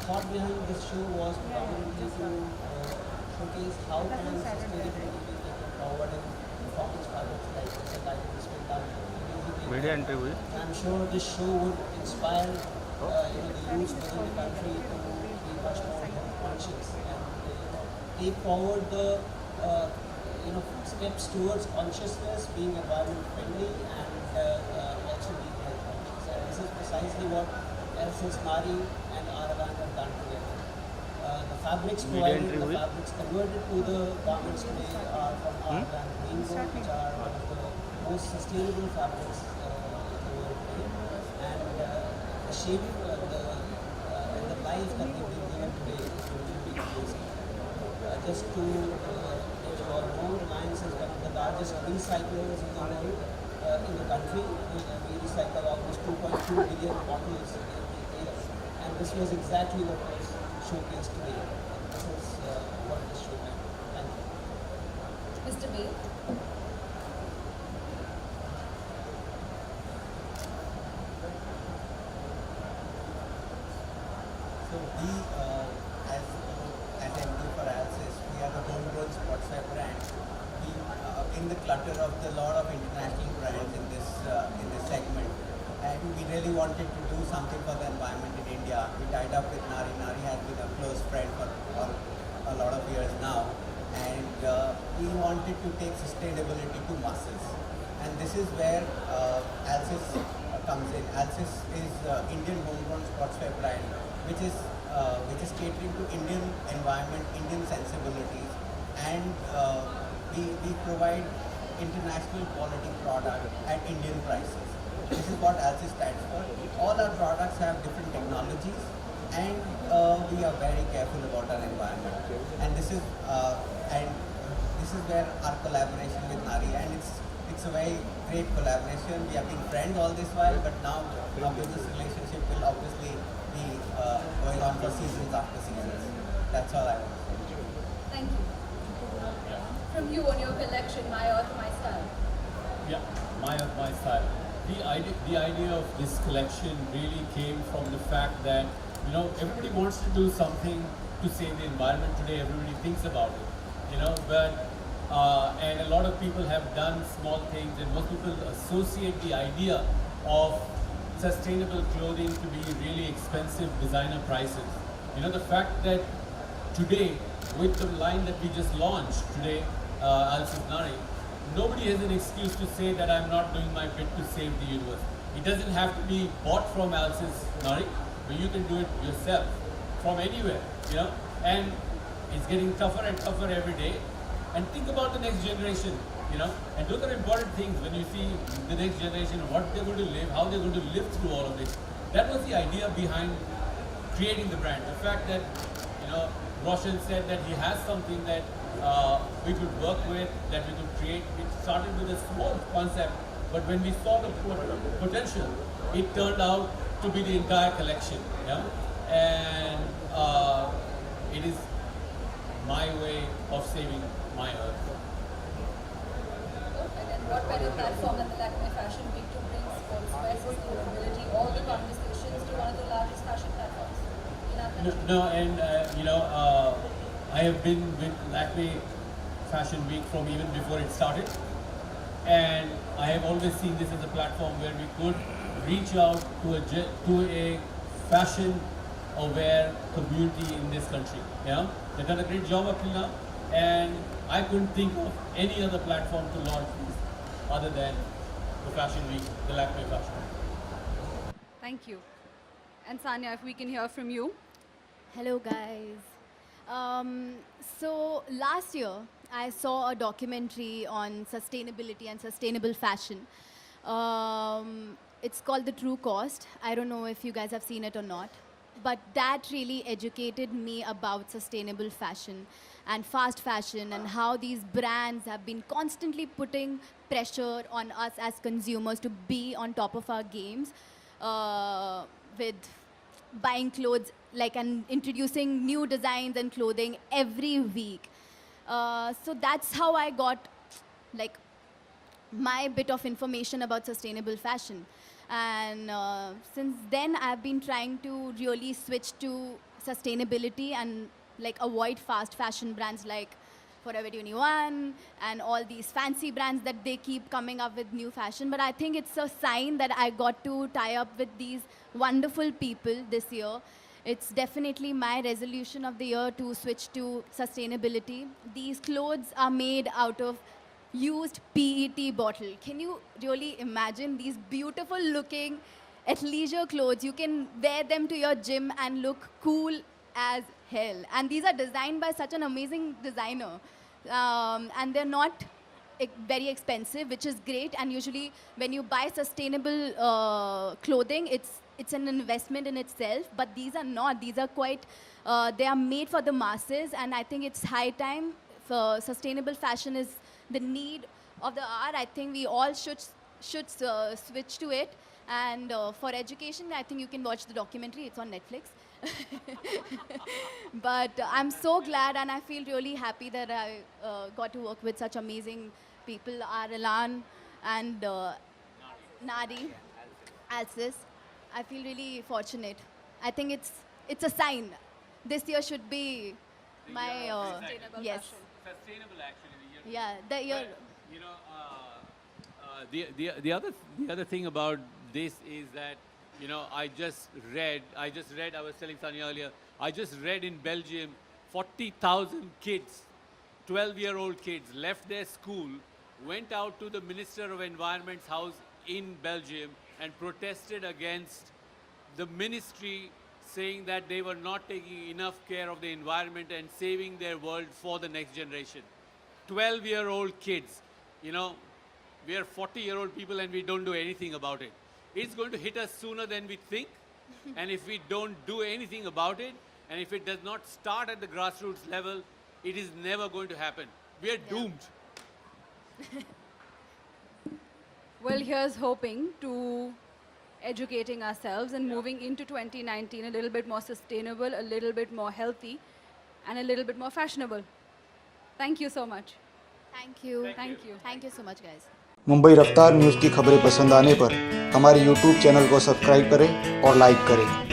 thought behind this show was predominantly to showcase how can sustainability be taken forward in performance fabrics like the type of spin down. Media entry हुई. I'm sure this show would inspire the youth within the country to be much more health conscious and take forward the steps towards consciousness, being environment friendly, and also being health conscious. And this is precisely what LSS Nari and Aravan have done together. The fabrics provided, the fabrics converted to the garments today are from Aravan Rainbow, which are one of the most sustainable fabrics in the world today. And the shape, and the life that they've been given today is going to be amazing. Just to let you all know, Reliance is one of the largest recyclers in the world, in the country. We recycle almost 2.2 billion bottles every year. And this was exactly what was showcased today. This is what this show meant. Thank you. Mr. Bay. So we, as MD for Alsys, we are the homegrown sportswear brand. We, in the clutter of the lot of international brands in this segment, and we really wanted to do something for the environment in India. We tied up with Nari. Nari has been a close friend for a lot of years now, and we wanted to take sustainability to masses. And this is where Alsys comes in. Alsys is Indian homegrown sportswear brand, which is catering to Indian environment, Indian sensibilities, and we provide international quality product at Indian prices. This is what Alsys stands for. All our products have different technologies, and we are very careful about our environment. And this is where our collaboration with Nari, and it's a very great collaboration. We have been friends all this while, but now our business relationship will obviously be going on for seasons after seasons. That's all I want to say. Thank you. From you on your collection, My Earth, My Style. Yeah, My Earth, My Style. The idea of this collection really came from the fact that everybody wants to do something to save the environment today. Everybody thinks about it, but and a lot of people have done small things, and most people associate the idea of sustainable clothing to be really expensive designer prices. The fact that today, with the line that we just launched today, Alsys Nari, nobody has an excuse to say that I'm not doing my bit to save the universe. It doesn't have to be bought from Alsys Nari, but you can do it yourself from anywhere, and it's getting tougher and tougher every day. And think about the next generation, and those are important things when you see the next generation, what they're going to live, how they're going to live through all of this. That was the idea behind creating the brand. The fact that, Roshan said that he has something that we could work with, that we could create. It started with a small concept, but when we saw the potential, it turned out to be the entire collection. And it is my way of saving my earth. Perfect. And what better platform than the Lakme Fashion Week to bring sportswear, sustainability, all the conversations to one of the largest fashion platforms in our country? No, and I have been with Lakme Fashion Week from even before it started, and I have always seen this as a platform where we could reach out to a fashion-aware community in this country. They've done a great job up till now, and I couldn't think of any other platform to launch this other than the Fashion Week, the Lakme Fashion Week. Thank you. And Sanya, if we can hear from you. Hello, guys. So last year, I saw a documentary on sustainability and sustainable fashion. It's called The True Cost. I don't know if you guys have seen it or not. But that really educated me about sustainable fashion and fast fashion, and how these brands have been constantly putting pressure on us as consumers to be on top of our games with buying clothes and introducing new designs and clothing every week. So that's how I got my bit of information about sustainable fashion. And since then, I've been trying to really switch to sustainability and like avoid fast fashion brands like Forever 21 and all these fancy brands that they keep coming up with new fashion. But I think it's a sign that I got to tie up with these wonderful people this year. It's definitely my resolution of the year to switch to sustainability. These clothes are made out of used PET bottle. Can you really imagine these beautiful looking athleisure clothes? You can wear them to your gym and look cool as hell. And these are designed by such an amazing designer. And they're not very expensive, which is great. And usually when you buy sustainable clothing, it's an investment in itself. But these are not. These are quite, they are made for the masses. And I think it's high time for sustainable fashion is the need of the hour. I think we all should switch to it. And for education, I think you can watch the documentary. It's on Netflix. But I'm so glad and I feel really happy that I got to work with such amazing people, Alan and Nadi, Alsis. I feel really fortunate. I think it's a sign. This year should be my yes. Sustainable actually. Yeah, the year. The other thing about this is that I just read, I was telling Sanya earlier, I just read in Belgium 40,000 kids, 12-year-old kids left their school, went out to the Minister of Environment's house in Belgium and protested against the ministry, saying that they were not taking enough care of the environment and saving their world for the next generation. 12-year-old kids, we are 40-year-old people and we don't do anything about it. It's going to hit us sooner than we think. And if we don't do anything about it, and if it does not start at the grassroots level, it is never going to happen. We are doomed. Well, here's hoping to educating ourselves and moving into 2019 a little bit more sustainable, a little bit more healthy, and a little bit more fashionable. Thank you so much. Thank you. Thank you. Thank you so much, guys. Mumbai रफ्तार news की खबरें पसंद आने पर हमारे YouTube channel को subscribe करें और लाइक करें।